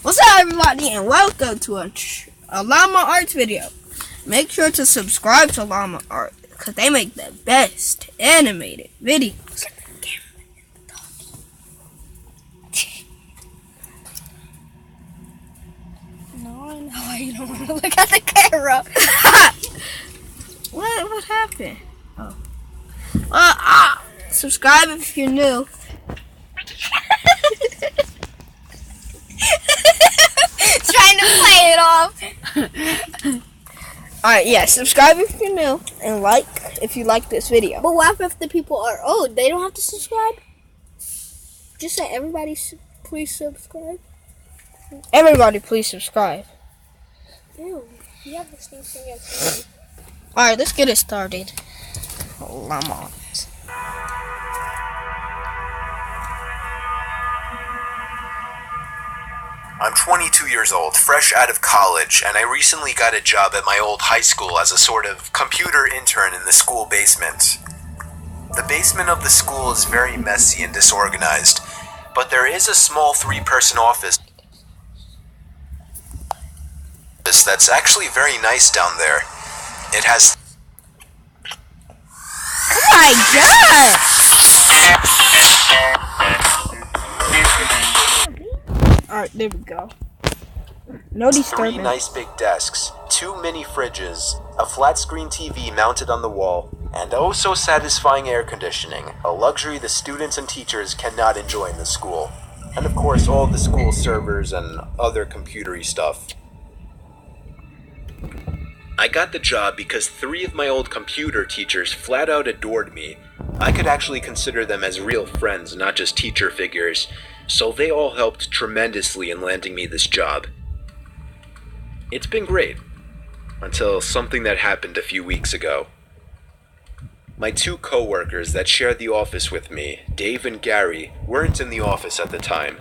What's up, everybody, and welcome to a Llama Arts video. Make sure to subscribe to Llama Art, because they make the best animated videos. No, I know why you don't want to look at the camera. What happened? Subscribe if you're new. Trying to play it off. Alright, yeah, subscribe if you're new, and like if you like this video. But what if the people are old? They don't have to subscribe? Just say everybody please subscribe. Everybody, please subscribe. Ew, you have the same thing as me. Alright, let's get it started. Llama Arts. I'm 22 years old, fresh out of college, and I recently got a job at my old high school as a sort of computer intern in the school basement. The basement of the school is very messy and disorganized, but there is a small 3-person office that's actually very nice down there. It has... Oh my god! Alright, there we go. No 3 disturbance. nice big desks, 2 mini fridges, a flat screen TV mounted on the wall, and oh so satisfying air conditioning, a luxury the students and teachers cannot enjoy in the school. And of course all the school servers and other computery stuff. I got the job because 3 of my old computer teachers flat out adored me. I could actually consider them as real friends, not just teacher figures, so they all helped tremendously in landing me this job. It's been great, until something that happened a few weeks ago. My 2 co-workers that shared the office with me, Dave and Gary, weren't in the office at the time.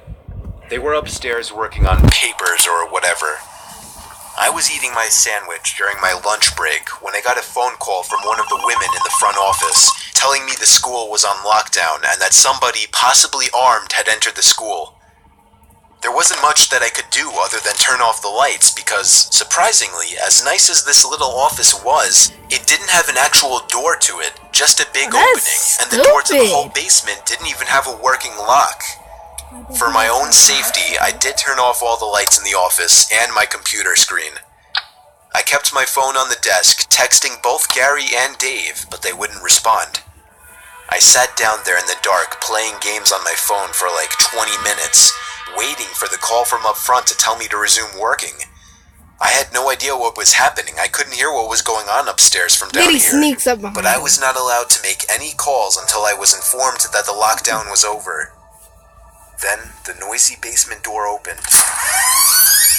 They were upstairs working on papers or whatever. I was eating my sandwich during my lunch break when I got a phone call from one of the women in the front office telling me the school was on lockdown and that somebody, possibly armed, had entered the school. There wasn't much that I could do other than turn off the lights because, surprisingly, as nice as this little office was, it didn't have an actual door to it, just a big opening, and the door to the whole basement didn't even have a working lock. For my own safety, I did turn off all the lights in the office and my computer screen. I kept my phone on the desk, texting both Gary and Dave, but they wouldn't respond. I sat down there in the dark, playing games on my phone for like 20 minutes, waiting for the call from up front to tell me to resume working. I had no idea what was happening. I couldn't hear what was going on upstairs from down here. Sneaks up behind but I was not allowed to make any calls until I was informed that the lockdown was over. Then, the noisy basement door opened.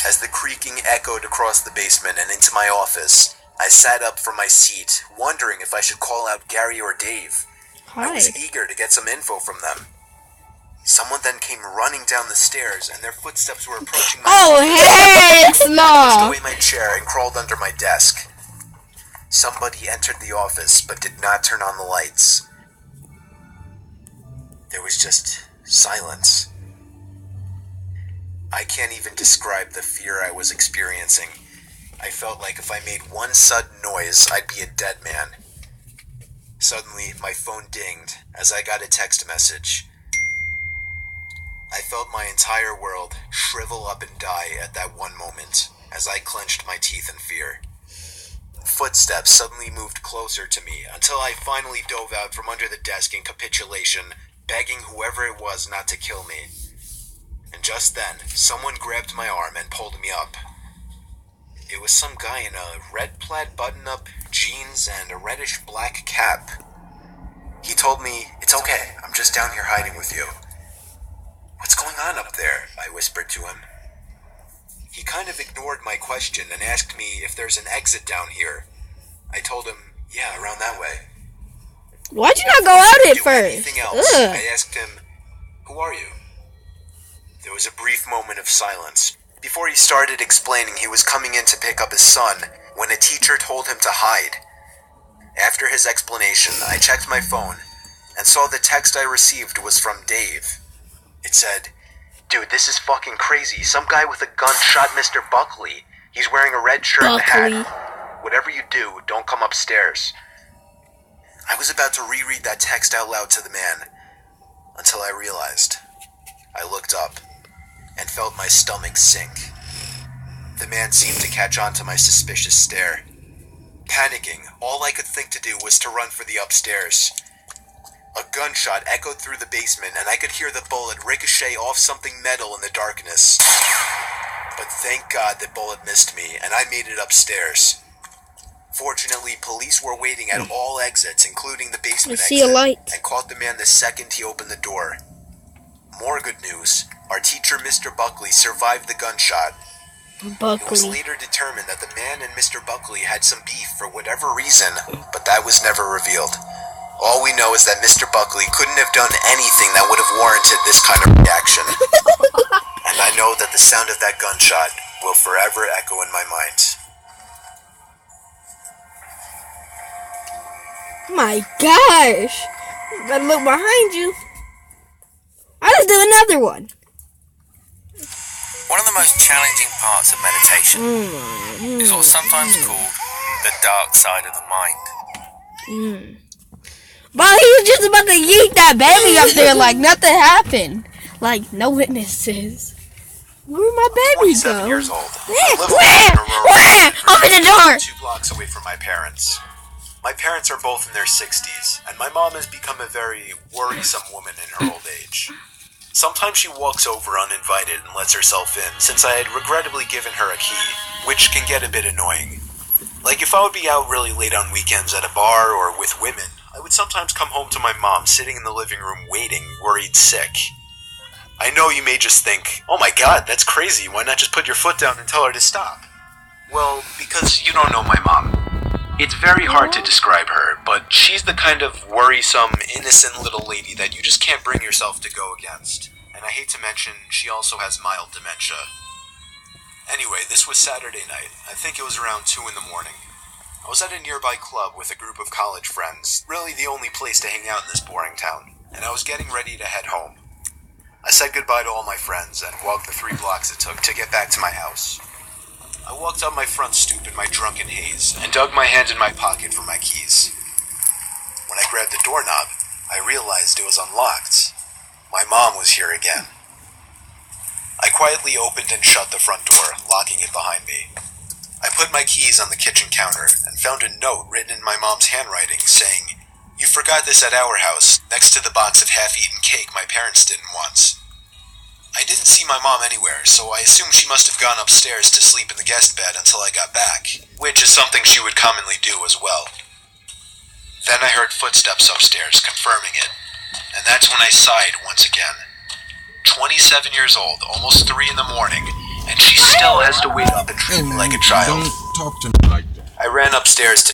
As the creaking echoed across the basement and into my office, I sat up from my seat, wondering if I should call out Gary or Dave. Hi. I was eager to get some info from them. Someone then came running down the stairs, and their footsteps were approaching my heck I no! pushed away my chair and crawled under my desk. Somebody entered the office, but did not turn on the lights. There was just silence. I can't even describe the fear I was experiencing. I felt like if I made one sudden noise, I'd be a dead man. Suddenly, my phone dinged as I got a text message. I felt my entire world shrivel up and die at that one moment as I clenched my teeth in fear. Footsteps suddenly moved closer to me until I finally dove out from under the desk in capitulation, begging whoever it was not to kill me. And just then, someone grabbed my arm and pulled me up. It was some guy in a red plaid button-up, jeans, and a reddish-black cap. He told me, "It's okay, I'm just down here hiding with you." "What's going on up there?" I whispered to him. He kind of ignored my question and asked me if there's an exit down here. I told him, "Yeah, around that way." Why'd you not go out at Do first? anything else, I asked him, "Who are you?" There was a brief moment of silence before he started explaining he was coming in to pick up his son when a teacher told him to hide. After his explanation, I checked my phone and saw the text I received was from Dave. It said, Dude, this is fucking crazy. Some guy with a gun shot Mr. Buckley. He's wearing a red shirt and hat. Whatever you do, don't come upstairs. I was about to reread that text out loud to the man, until I realized. I looked up, and felt my stomach sink. The man seemed to catch on to my suspicious stare. Panicking, all I could think to do was to run for the upstairs. A gunshot echoed through the basement, and I could hear the bullet ricochet off something metal in the darkness. But thank God the bullet missed me, and I made it upstairs. Fortunately, police were waiting at all exits, including the basement exit, and caught the man the second he opened the door. More good news. Our teacher, Mr. Buckley, survived the gunshot. It was later determined that the man and Mr. Buckley had some beef for whatever reason, but that was never revealed. All we know is that Mr. Buckley couldn't have done anything that would have warranted this kind of reaction. And I know that the sound of that gunshot will forever echo in my mind. My gosh! Better look behind you. I just did another one. One of the most challenging parts of meditation is what's sometimes called the dark side of the mind. But he was just about to yeet that baby up there like nothing happened. Like, no witnesses. Where'd my baby go? I'm 27 years old. Open the door! 2 blocks away from my parents. My parents are both in their 60s, and my mom has become a very worrisome woman in her old age. Sometimes she walks over uninvited and lets herself in, since I had regrettably given her a key, which can get a bit annoying. Like if I would be out really late on weekends at a bar or with women, I would sometimes come home to my mom sitting in the living room waiting, worried sick. I know you may just think, oh my god, that's crazy, why not just put your foot down and tell her to stop? Well, because you don't know my mom. It's very hard to describe her, but she's the kind of worrisome, innocent little lady that you just can't bring yourself to go against. And I hate to mention, she also has mild dementia. Anyway, this was Saturday night. I think it was around 2 in the morning. I was at a nearby club with a group of college friends, really the only place to hang out in this boring town, and I was getting ready to head home. I said goodbye to all my friends and walked the 3 blocks it took to get back to my house. I walked up my front stoop in my drunken haze and dug my hand in my pocket for my keys. When I grabbed the doorknob, I realized it was unlocked. My mom was here again. I quietly opened and shut the front door, locking it behind me. I put my keys on the kitchen counter and found a note written in my mom's handwriting saying, "You forgot this at our house, next to the box of half-eaten cake my parents didn't want." I didn't see my mom anywhere, so I assumed she must have gone upstairs to sleep in the guest bed until I got back, which is something she would commonly do as well. Then I heard footsteps upstairs, confirming it, and that's when I sighed once again. 27 years old, almost 3 in the morning, and she still has to wait up and treat me like a child. Don't talk to me like that. I ran upstairs to